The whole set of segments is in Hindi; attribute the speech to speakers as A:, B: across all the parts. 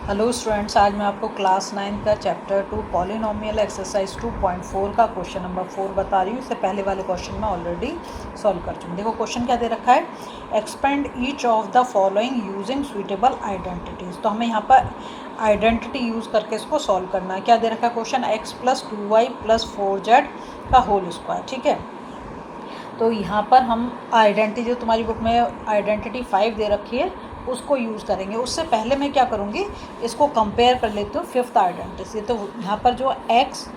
A: हेलो स्टूडेंट्स, आज मैं आपको क्लास 9 का चैप्टर 2 पॉलिनोमियल एक्सरसाइज 2.4 का क्वेश्चन नंबर 4 बता रही हूँ। इससे पहले वाले क्वेश्चन में ऑलरेडी सॉल्व कर चुकी हूँ। देखो क्वेश्चन क्या दे रखा है, expand each of the following using suitable identities. तो हमें यहाँ पर आइडेंटिटी यूज़ करके इसको सॉल्व करना है। क्या दे रखा है क्वेश्चन, x + 2y + 4z का होल स्क्वायर। ठीक है, तो यहाँ पर हम आइडेंटिटी जो तुम्हारी बुक में आइडेंटिटी 5 दे रखी है उसको यूज़ करेंगे। उससे पहले मैं क्या करूँगी, इसको कंपेयर कर लेती हूँ फिफ्थ आइडेंटिटी। तो यहाँ पर जो x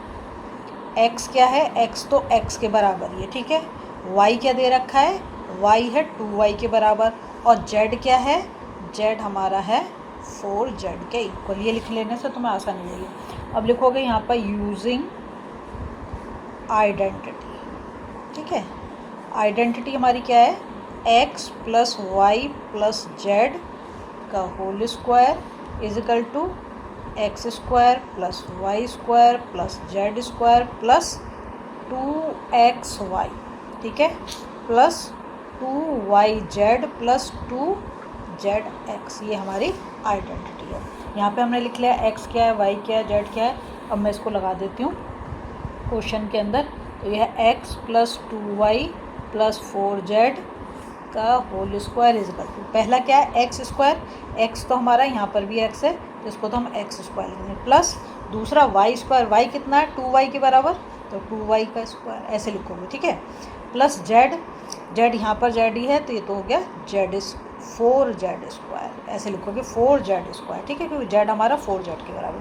A: क्या है, x तो x के बराबर ही है। ठीक है, y क्या दे रखा है, y है 2y के बराबर, और z क्या है, z हमारा है 4z के इक्वल। ये लिख लेने से तुम्हें आसानी होगी। अब लिखोगे यहाँ पर यूजिंग आइडेंटिटी। ठीक है, आइडेंटिटी हमारी क्या है, x + y + z का whole square equal to x² + y² + z² + 2xy। ठीक है, प्लस 2yz + 2zx। ये हमारी आइडेंटिटी है। यहाँ पे हमने लिख लिया x क्या है, y क्या है, z क्या है। अब मैं इसको लगा देती हूँ क्वेश्चन के अंदर। तो यह x + 2y + 4z का होल स्क्वायर इजिकल टू, पहला क्या है x², x तो हमारा यहाँ पर भी x है तो इसको तो हम x² लिखेंगे, प्लस दूसरा y², y कितना है 2y के बराबर, तो 2y का स्क्वायर ऐसे लिखोगे। ठीक है, प्लस z यहाँ पर z ही है तो ये तो हो गया z 4z² ऐसे लिखोगे 4z²। ठीक है, क्योंकि z हमारा 4z के बराबर,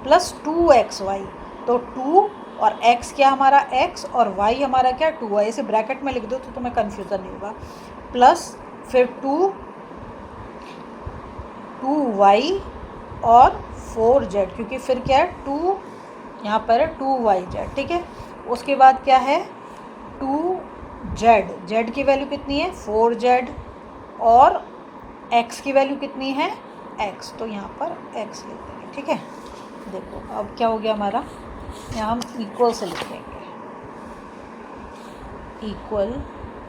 A: प्लस 2xy, तो 2 और x क्या हमारा x और y हमारा क्या 2y। इसे ब्रैकेट में लिख दो तो तुम्हें कन्फ्यूज़न नहीं होगा। प्लस फिर 2y और 4z, क्योंकि फिर क्या है 2 यहाँ पर है 2yz। ठीक है, उसके बाद क्या है 2z, z की वैल्यू कितनी है 4z, और x की वैल्यू कितनी है x, तो यहाँ पर x लिख देंगे। ठीक है, देखो अब क्या हो गया हमारा, यहाँ हम इक्वल से लिख देंगे, इक्वल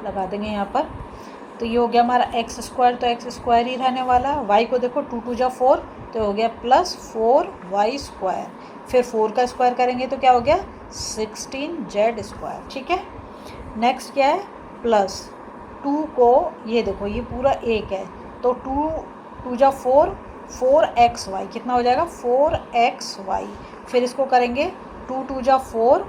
A: लगा देंगे यहाँ पर। तो ये हो गया हमारा x² तो x² ही रहने वाला, y को देखो 2 × 2 = 4 तो हो गया प्लस 4y², फिर 4 का स्क्वायर करेंगे तो क्या हो गया 16z²। ठीक है, नेक्स्ट क्या है, प्लस 2 को ये देखो ये पूरा एक है तो 2 × 2 = 4, 4xy कितना हो जाएगा 4xy, फिर इसको करेंगे 2 × 2 = 4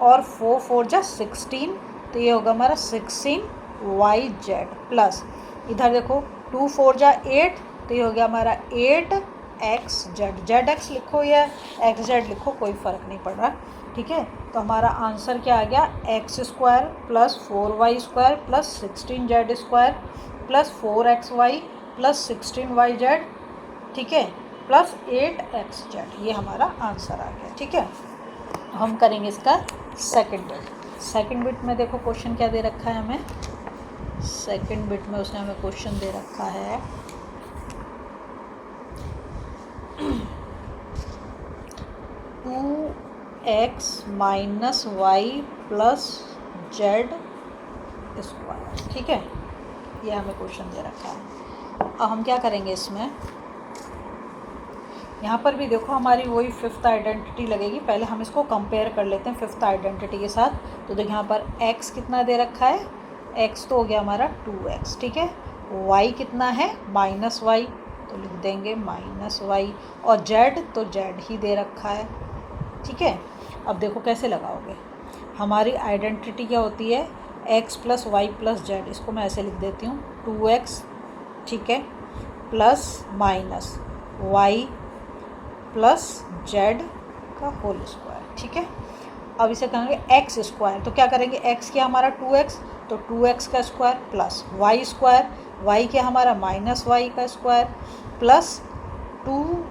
A: और 4 × 4 = 16, तो ये होगा हमारा 16yz, प्लस इधर देखो 2 × 4 = 8 तो ये हो गया हमारा 8xz, zx लिखो या xz लिखो कोई फ़र्क नहीं पड़ रहा। ठीक है, तो हमारा आंसर क्या आ गया x² + 4y² + 16z² + 4xy + 16yz। ठीक है, प्लस 8xz, ये हमारा आंसर आ गया। ठीक है, हम करेंगे इसका सेकंड बिट। सेकंड बिट में देखो क्वेश्चन क्या दे रखा है हमें, सेकंड बिट में उसने हमें क्वेश्चन दे रखा है 2x - y + z²। ठीक है, ये हमें क्वेश्चन दे रखा है। अब हम क्या करेंगे इसमें, यहाँ पर भी देखो हमारी वही फिफ्थ आइडेंटिटी लगेगी। पहले हम इसको कंपेयर कर लेते हैं फिफ्थ आइडेंटिटी के साथ। तो देखो यहाँ पर x कितना दे रखा है, x तो हो गया हमारा 2x। ठीक है, y कितना है -y तो लिख देंगे -y, और z तो z ही दे रखा है। ठीक है, अब देखो कैसे लगाओगे, हमारी आइडेंटिटी क्या होती है x + y + z, इसको मैं ऐसे लिख देती हूँ 2x। ठीक है, प्लस माइनस y + z का होल स्क्वायर। ठीक है, अब इसे कहेंगे x², तो क्या करेंगे x क्या हमारा 2x तो 2x का स्क्वायर प्लस y², y क्या हमारा -y का स्क्वायर, प्लस 2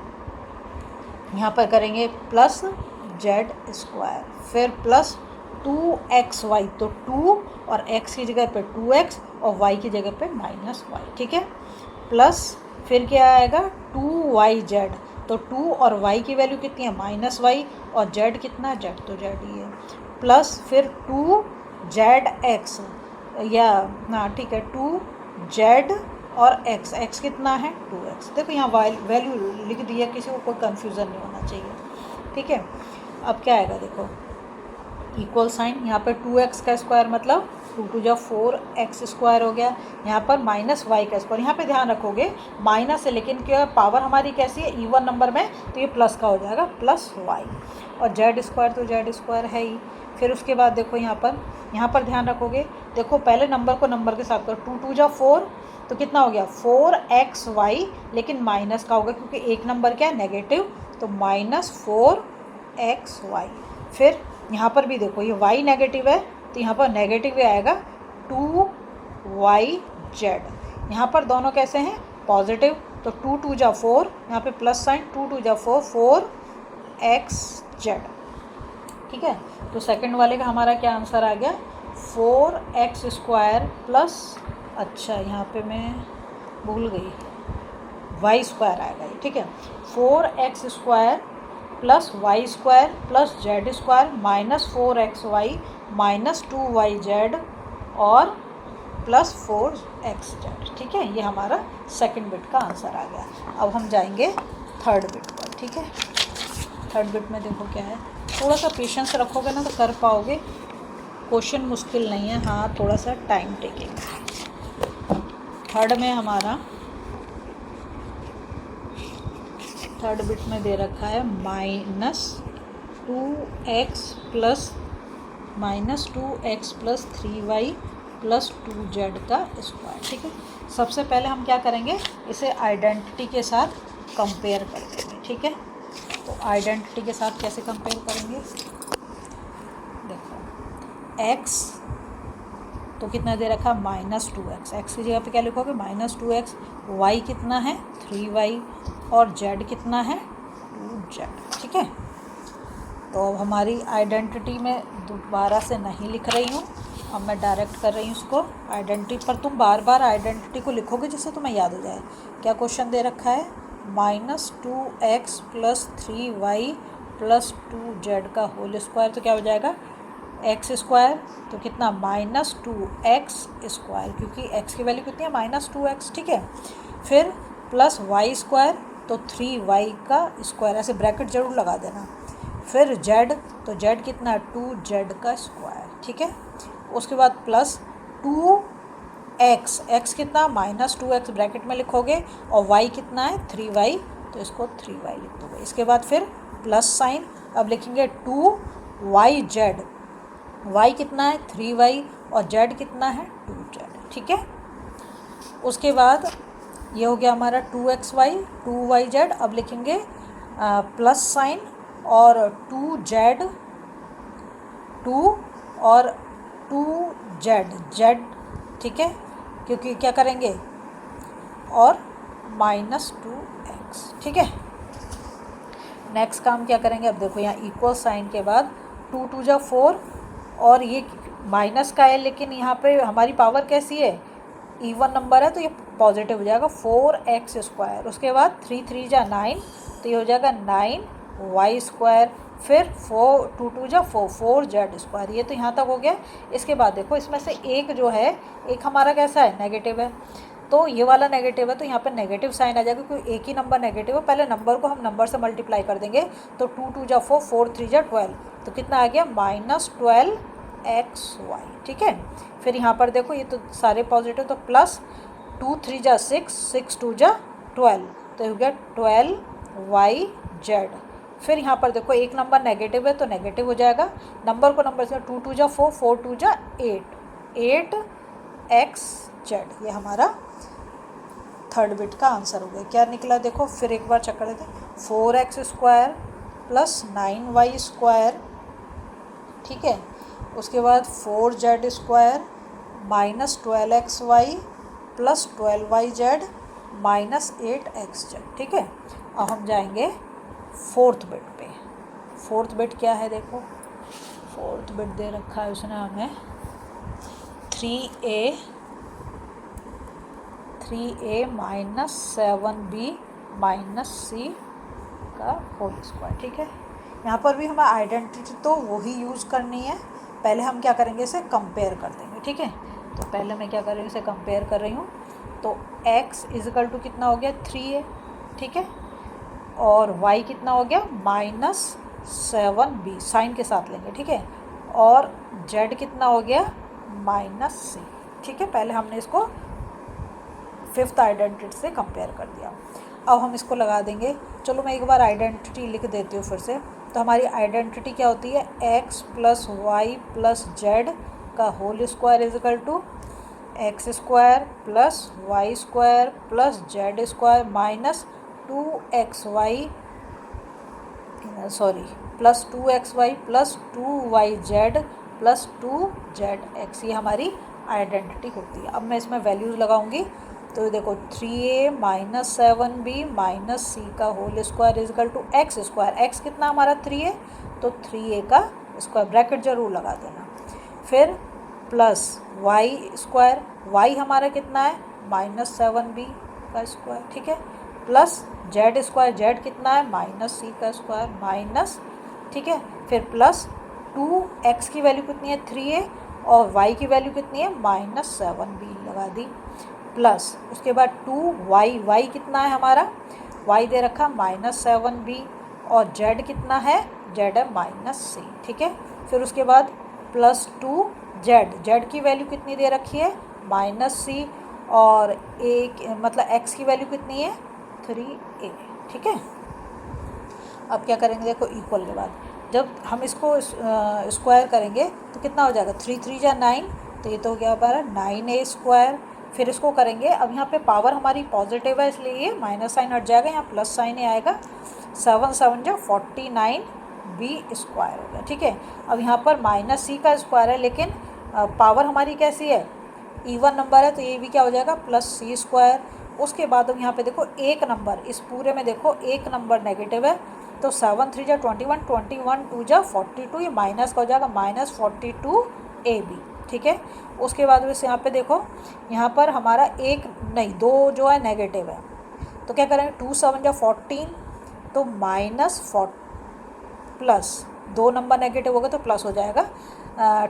A: यहाँ पर करेंगे प्लस z², फिर प्लस 2xy, तो 2 और x की जगह पे 2x और y की जगह पे -y। ठीक है, प्लस फिर क्या आएगा 2yz, तो 2 और y की वैल्यू कितनी है -y, और z कितना है z तो z ही है, प्लस फिर 2zx या हाँ ठीक है 2z और x कितना है 2x। देखो यहाँ वैल्यू लिख दी है, किसी को कोई कन्फ्यूज़न नहीं होना चाहिए, ठीक है। अब क्या आएगा देखो, इक्वल साइन, यहाँ पर 2x का स्क्वायर मतलब 2 2 जा 4x स्क्वायर हो गया। यहाँ पर माइनस वाई का स्क्वायर, यहाँ पे ध्यान रखोगे माइनस है लेकिन क्या पावर हमारी कैसी है, इवन नंबर में, तो ये प्लस का हो जाएगा प्लस वाई। और जेड स्क्वायर तो जेड स्क्वायर है ही। फिर उसके बाद देखो यहाँ पर ध्यान रखोगे, देखो पहले नंबर को नंबर के साथ करो, 2 2 जा 4 तो कितना हो गया 4xy, लेकिन माइनस का होगा क्योंकि एक नंबर क्या है नेगेटिव, तो माइनस 4xy। फिर यहाँ पर भी देखो ये y नेगेटिव है तो यहाँ पर नेगेटिव ही आएगा 2yz। यहाँ पर दोनों कैसे हैं पॉजिटिव, तो 2 2 जा 4, यहाँ पे प्लस साइन, 2 2 जा 4 4xz, ठीक है। तो सेकंड वाले का हमारा क्या आंसर आ गया 4x स्क्वायर प्लस, अच्छा यहाँ पे मैं भूल गई, वाई स्क्वायर आएगा ये, ठीक है। 4x square plus y square plus z square minus 4xy minus 2yz और प्लस 4xz, ठीक है। ये हमारा सेकंड बिट का आंसर आ गया। अब हम जाएंगे थर्ड बिट पर, ठीक है। थर्ड बिट में देखो क्या है, थोड़ा सा पेशेंस रखोगे ना तो कर पाओगे, क्वेश्चन मुश्किल नहीं है, हाँ थोड़ा सा टाइम टेकिंग। थर्ड में हमारा थर्ड बिट में दे रखा है minus 2x plus 3y plus 2z का स्क्वायर, ठीक है। सबसे पहले हम क्या करेंगे, इसे आइडेंटिटी के साथ कंपेयर कर देंगे, ठीक है। तो आइडेंटिटी के साथ कैसे कंपेयर करेंगे, देखो x तो कितना दे रखा माइनस 2x, एक्स की जगह पे क्या लिखोगे माइनस 2x, y कितना है 3y और z कितना है 2z, ठीक है। तो अब हमारी आइडेंटिटी में दोबारा से नहीं लिख रही हूँ, अब मैं डायरेक्ट कर रही हूँ उसको आइडेंटिटी पर। तुम बार बार आइडेंटिटी को लिखोगे जिससे तुम्हें याद हो जाए। क्या क्वेश्चन दे रखा है minus 2x plus 3y plus 2z का होल स्क्वायर, तो क्या हो जाएगा एक्स स्क्वायर, तो कितना माइनस 2x स्क्वायर, क्योंकि x की वैल्यू कितनी है माइनस 2x, ठीक है। फिर प्लस वाई स्क्वायर, तो 3y का स्क्वायर, ऐसे ब्रैकेट जरूर लगा देना। फिर z, तो z कितना है 2z का स्क्वायर, ठीक है। उसके बाद प्लस 2x, x कितना माइनस 2x ब्रैकेट में लिखोगे, और y कितना है 3y, तो इसको 3y लिख दोगे। इसके बाद फिर प्लस साइन, अब लिखेंगे 2yz, y कितना है 3y और z कितना है 2z, ठीक है। उसके बाद ये हो गया हमारा 2xy 2yz, अब लिखेंगे प्लस साइन और 2z 2 और 2z, ठीक है, क्योंकि क्या करेंगे और माइनस 2x, ठीक है। नेक्स्ट काम क्या करेंगे, अब देखो यहाँ इक्वल साइन के बाद 2 2 जा 4 और ये माइनस का है, लेकिन यहाँ पे हमारी पावर कैसी है इवन नंबर है तो ये पॉजिटिव हो जाएगा 4x स्क्वायर। उसके बाद 3 3 जा 9, तो ये हो जाएगा 9y स्क्वायर। फिर 4 2 2 जा 4z स्क्वायर, ये तो यहाँ तक हो गया। इसके बाद देखो इसमें से एक जो है, एक हमारा कैसा है नेगेटिव है, तो ये वाला नेगेटिव है तो यहाँ पर नेगेटिव साइन आ जाएगा क्योंकि एक ही नंबर नेगेटिव है। पहले नंबर को हम नंबर से मल्टीप्लाई कर देंगे, तो 2 2 जा 4 4 3 जा 12, तो कितना आ गया माइनस 12xy, ठीक है। फिर यहाँ पर देखो ये तो सारे पॉजिटिव, तो प्लस 2 3 जा 6 6 2 जा 12, तो हो गया 12yz। फिर यहाँ पर देखो एक नंबर नेगेटिव है तो नेगेटिव हो जाएगा, नंबर को नंबर से 2 2 जा 4 4 2 जा 8 8xz। ये हमारा थर्ड बिट का आंसर हो गया। क्या निकला देखो फिर एक बार चेक कर लेते हैं, 4x square plus 9y square, ठीक है। उसके बाद 4z square minus 12xy plus 12yz minus 8xz, ठीक है। अब हम जाएंगे फोर्थ बिट पे। फोर्थ बिट क्या है देखो, फोर्थ बिट दे रखा है उसने हमें 3a minus 7b minus c का होल स्क्वायर, ठीक है। यहाँ पर भी हमें आइडेंटिटी तो वही यूज़ करनी है, पहले हम क्या करेंगे इसे कंपेयर कर देंगे, ठीक है। तो पहले मैं क्या कर रही हूँ इसे कंपेयर कर रही हूँ, तो x इजिकल टू कितना हो गया 3a, ठीक है, और y कितना हो गया -7b, साइन के साथ लेंगे, ठीक है, और z कितना हो गया -c, ठीक है। पहले हमने इसको फिफ्थ आइडेंटिटी से कंपेयर कर दिया। अब हम इसको लगा देंगे। चलो मैं एक बार आइडेंटिटी लिख देती हूँ फिर से। तो हमारी आइडेंटिटी क्या होती है, x + y + z का whole square equal to x² + y² + z² minus 2xy plus 2xy + 2yz + 2zx, ये हमारी आइडेंटिटी होती है। अब मैं इसमें वैल्यूज़ लगाऊंगी। तो देखो 3a - 7b - c का whole square equal to x², x कितना हमारा 3a, तो 3a का स्क्वायर, ब्रैकेट जरूर लगा देना। फिर प्लस y², y हमारा कितना है -7b का स्क्वायर, ठीक है, प्लस z², z कितना है -c का स्क्वायर माइनस, ठीक है, फिर प्लस 2x की वैल्यू कितनी है 3a और y की वैल्यू कितनी है -7b लगा दी, प्लस उसके बाद 2y कितना है हमारा, y दे रखा -7b और z कितना है, z है -c, ठीक है। फिर उसके बाद प्लस 2z की वैल्यू कितनी दे रखी है -c और a मतलब x की वैल्यू कितनी है 3a, ठीक है। अब क्या करेंगे, देखो इक्वल के बाद जब हम इसको स्क्वायर करेंगे तो कितना हो जाएगा, 3 3 जा 9, तो ये तो हो गया हमारा 9a²। फिर इसको करेंगे, अब यहाँ पे पावर हमारी पॉजिटिव है इसलिए ये माइनस साइन हट जाएगा, यहाँ प्लस साइन ही आएगा, 7 7 जा 49b² हो गया, ठीक है। अब यहाँ पर -c का स्क्वायर है, लेकिन पावर हमारी कैसी है, इवन नंबर है, तो ये भी क्या हो जाएगा +c²। उसके बाद अब यहाँ पे देखो एक नंबर, इस पूरे में देखो एक नंबर नेगेटिव है, तो 7 3 जा 21, 21 2 जा 42, ये माइनस का हो जाएगा -42ab, ठीक है। उसके बाद बस यहाँ पे देखो, यहाँ पर हमारा एक नहीं दो जो है नेगेटिव है, तो क्या करेंगे 2 7 जा 14, तो -4 प्लस 2 नंबर नेगेटिव होगा तो प्लस हो जाएगा,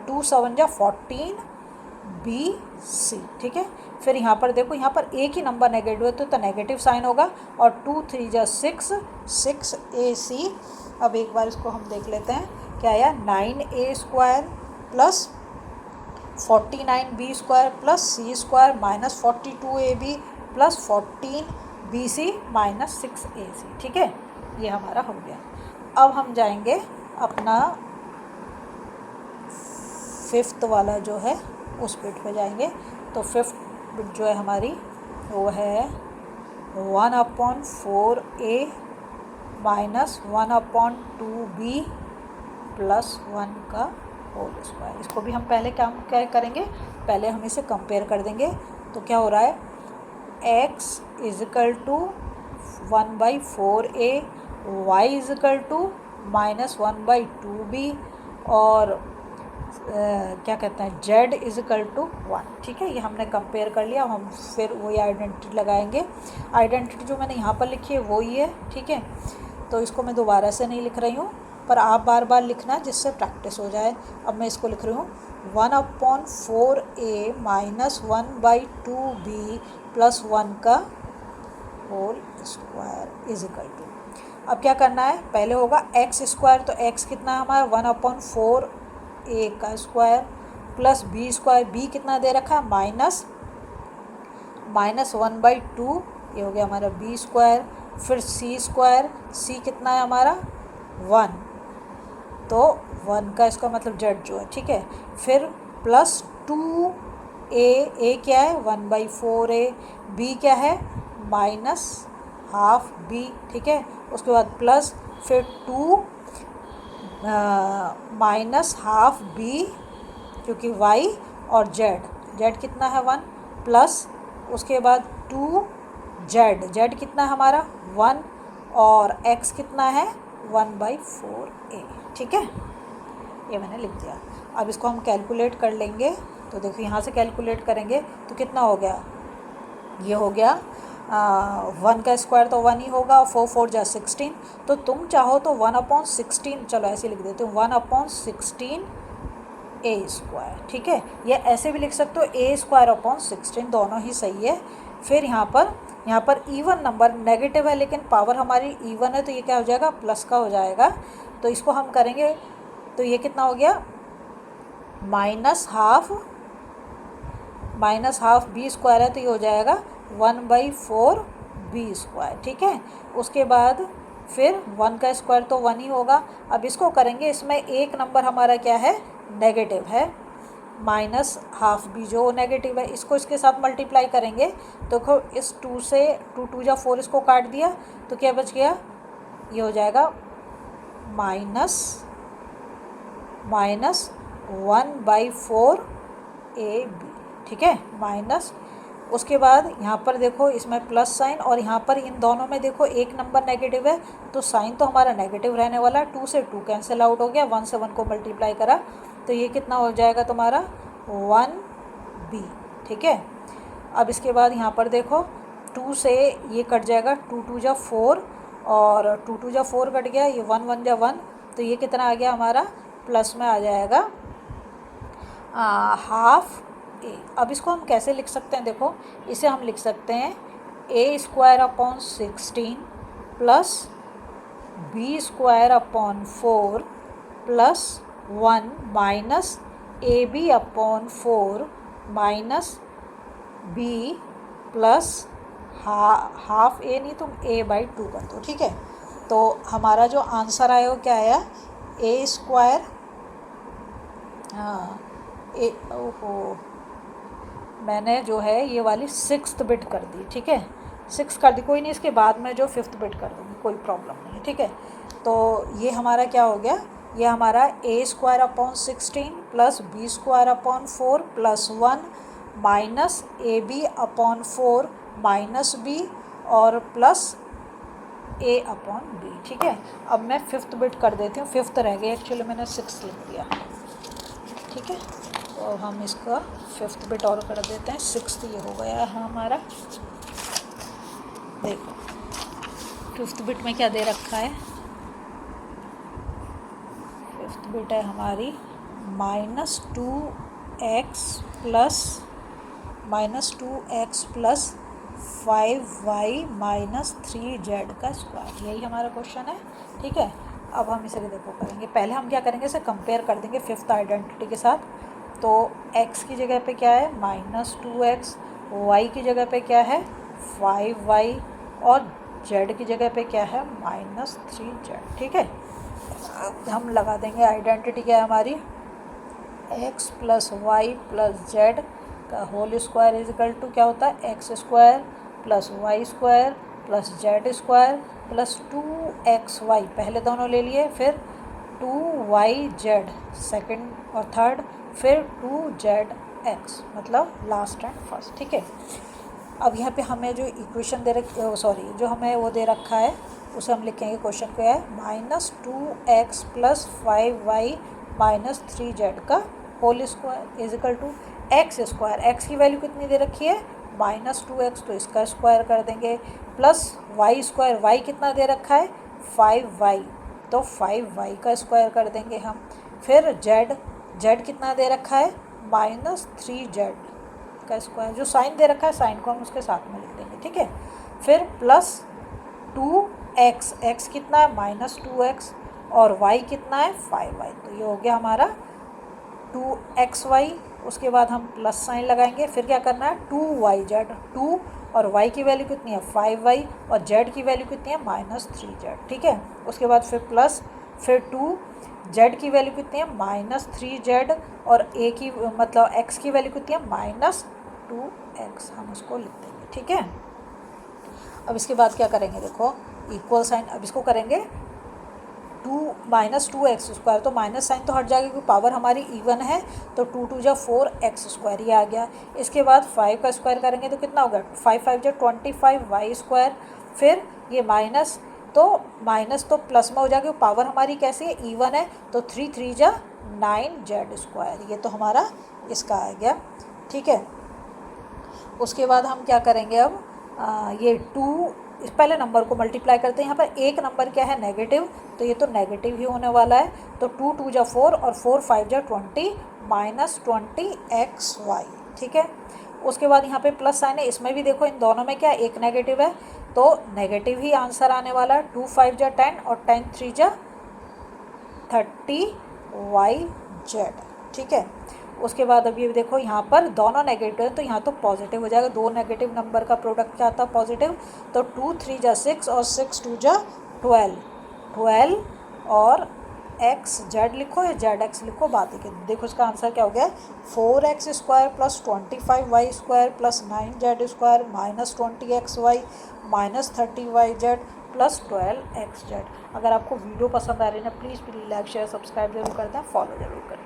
A: 2 7 जा 14bc, ठीक है। फिर यहाँ पर देखो, यहाँ पर एक ही नंबर नेगेटिव है तो नेगेटिव साइन होगा, और 2 3 जा 6 6ac। अब एक बार इसको हम देख लेते हैं क्या आया, 9a² plus 49b² plus c² minus 42ab plus 14bc minus 6ac, ठीक है, ये हमारा हो गया। अब हम जाएंगे अपना फिफ्थ वाला जो है उस बिट पे जाएंगे। तो फिफ्थ बिट जो है हमारी वो है 1/4a माइनस 1/2b प्लस 1 का होल स्क्वायर। इसको भी हम पहले क्या करेंगे, पहले हम इसे कंपेयर कर देंगे। तो क्या हो रहा है, x equal to 1/4a, y equal to -1/2b और क्या कहते हैं z इजिकल टू 1, ठीक है। ये हमने कंपेयर कर लिया। हम फिर वही आइडेंटिटी लगाएंगे। आइडेंटिटी जो मैंने यहाँ पर लिखी है वही है, ठीक है। तो इसको मैं दोबारा से नहीं लिख रही हूँ, पर आप बार बार लिखना जिससे प्रैक्टिस हो जाए। अब मैं इसको लिख रही हूँ 1/4a माइनस 1/2b प्लस 1 का होल स्क्वायर इजिकल टू। अब क्या करना है, पहले होगा x², तो x कितना है हमारा 1/4a का स्क्वायर प्लस b², b कितना दे रखा है -1/2, ये हो गया हमारा b²। फिर c², c कितना है हमारा 1, तो 1 का इसका मतलब z जो है, ठीक है। फिर प्लस 2a क्या है 1/4a, b क्या है -12b, ठीक है। उसके बाद प्लस फिर 2 -12b क्योंकि y और z कितना है 1, प्लस उसके बाद 2z कितना है हमारा 1 और x कितना है 1/4a, ठीक है। ये मैंने लिख दिया। अब इसको हम कैलकुलेट कर लेंगे। तो देखो यहाँ से कैलकुलेट करेंगे तो कितना हो गया, ये हो गया 1 का स्क्वायर तो 1 ही होगा, और 4 4 जा 16। तो तुम चाहो तो 1/16, चलो ऐसे लिख देते हो 1/16 a², ठीक है। या ऐसे भी लिख सकते हो a² 16, दोनों ही सही है। फिर यहाँ पर इवन नंबर नेगेटिव है लेकिन पावर हमारी इवन है, तो ये क्या हो जाएगा, प्लस का हो जाएगा। तो इसको हम करेंगे तो ये कितना हो गया, माइनस हाफ बी स्क्वायर है, तो ये हो जाएगा 1/4 बी स्क्वायर। ठीक है, उसके बाद फिर 1 का स्क्वायर तो 1 ही होगा। अब इसको करेंगे, इसमें एक नंबर हमारा क्या है, नेगेटिव है, माइनस हाफ बी जो नेगेटिव है, इसको इसके साथ मल्टीप्लाई करेंगे तो देखो इस 2 से 2 2 जा 4, इसको काट दिया तो क्या बच गया, ये हो जाएगा माइनस 1/4 ए बी। ठीक है, माइनस, उसके बाद यहाँ पर देखो इसमें प्लस साइन, और यहाँ पर इन दोनों में देखो एक नंबर नेगेटिव है तो साइन तो हमारा नेगेटिव रहने वाला है। 2 से 2 कैंसिल आउट हो गया, 1 से 1 को मल्टीप्लाई करा तो ये कितना हो जाएगा तुम्हारा 1b। ठीक है, अब इसके बाद यहाँ पर देखो 2 से ये कट जाएगा, 2 2 जा 4 और 2 2 जा 4 कट गया, ये 1 1 जा 1, तो ये कितना आ गया हमारा, प्लस में आ जाएगा हाफ ए। अब इसको हम कैसे लिख सकते हैं, देखो इसे हम लिख सकते हैं a² / 16 plus b² / 4 plus 1 minus ab/4 minus b plus half a, नहीं तुम a/2 कर दो। ठीक है, तो हमारा जो आंसर आया वो क्या आया, a², हाँ ओहो मैंने जो है ये वाली 6th बिट कर दी। ठीक है, 6 कर दी, कोई नहीं, इसके बाद में जो 5th बिट कर दूँगी, कोई प्रॉब्लम नहीं है। ठीक है, तो ये हमारा क्या हो गया, ये हमारा a² / 16 plus b² / 4 plus 1 minus ab/4 minus b और प्लस a/b। ठीक है, अब मैं 5th बिट कर देती हूँ, 5th रह गई, एक्चुअली मैंने 6 लिख दिया। ठीक है, तो हम इसका 5th बिट और कर देते हैं, 6th ये हो गया है हमारा। देखो 5th बिट में क्या दे रखा है, 5th बिट है हमारी -2x प्लस 5y माइनस 3z का स्क्वायर, यही हमारा क्वेश्चन है। ठीक है, अब हम इसे देखो करेंगे, पहले हम क्या करेंगे, इसे कंपेयर कर देंगे 5th आइडेंटिटी के साथ। तो x की जगह पे क्या है -2x, y की जगह पे क्या है 5y और z की जगह पे क्या है -3z। ठीक है, हम लगा देंगे आइडेंटिटी क्या है हमारी, x plus y plus z का whole square is equal to क्या होता है, x² plus y² plus z² plus 2xy, पहले दोनों ले लिए, फिर 2yz सेकंड और थर्ड, फिर 2zx मतलब लास्ट एंड फर्स्ट। ठीक है, अब यहाँ पे हमें जो इक्वेशन दे रखी, जो हमें वो दे रखा है उसे हम लिखेंगे, क्वेश्चन क्या है, -2x प्लस 5y माइनस 3z का whole square is equal to x², x की वैल्यू कितनी दे रखी है -2x, तो इसका स्क्वायर कर देंगे, प्लस y², y कितना दे रखा है 5y, तो 5y का स्क्वायर कर देंगे हम, फिर z कितना दे रखा है -3z का स्क्वायर, जो साइन दे रखा है साइन को हम उसके साथ में लिख देंगे। ठीक है, फिर प्लस 2x, x कितना है -2x और y कितना है 5y, तो ये हो गया हमारा 2xy। उसके बाद हम प्लस साइन लगाएंगे, फिर क्या करना है 2yz, 2 और y की वैल्यू कितनी है 5y और z की वैल्यू कितनी है -3z। ठीक है, उसके बाद फिर प्लस, फिर 2z की वैल्यू कितनी है -3z और a की मतलब x की वैल्यू कितनी है -2x, हम उसको लिख देंगे। ठीक है, अब इसके बाद क्या करेंगे, देखो इक्वल साइन, अब इसको करेंगे -2x², तो माइनस साइन तो हट जाएगा क्योंकि पावर हमारी इवन है, तो 2 2 जा 4x² ये आ गया। इसके बाद 5 का स्क्वायर करेंगे तो कितना होगा, 5 5 जा 25y², फिर ये माइनस तो प्लस में हो जाएगा, पावर हमारी कैसी है इवन है, तो 3 3 जा 9z², ये तो हमारा इसका आ गया। ठीक है, उसके बाद हम क्या करेंगे, अब ये 2 इस पहले नंबर को मल्टीप्लाई करते हैं, यहाँ पर एक नंबर क्या है नेगेटिव, तो ये तो नेगेटिव ही होने वाला है, तो 2 2 जा 4 और 4 5 जा 20 -20xy। ठीक है, उसके बाद यहाँ पे प्लस साइन है, इसमें भी देखो इन दोनों में क्या एक नेगेटिव है तो नेगेटिव ही आंसर आने वाला है। 2 5 जा 10 और 10 3 जा 30YZ, ठीक है। उसके बाद अब ये देखो यहाँ पर दोनों नेगेटिव है तो यहाँ तो पॉजिटिव हो जाएगा, दो नेगेटिव नंबर का प्रोडक्ट क्या आता है पॉजिटिव, तो 2 3 जा 6 और 6 2 जा 12 और XZ लिखो या ZX लिखो, बात ही देखो इसका आंसर क्या हो गया 4x² plus 25y² plus 9z² minus 20xy minus 30yz plus 12xz। अगर आपको वीडियो पसंद आ रही है ना प्लीज़ लाइक शेयर सब्सक्राइब जरूर कर दें, फॉलो जरूर करें।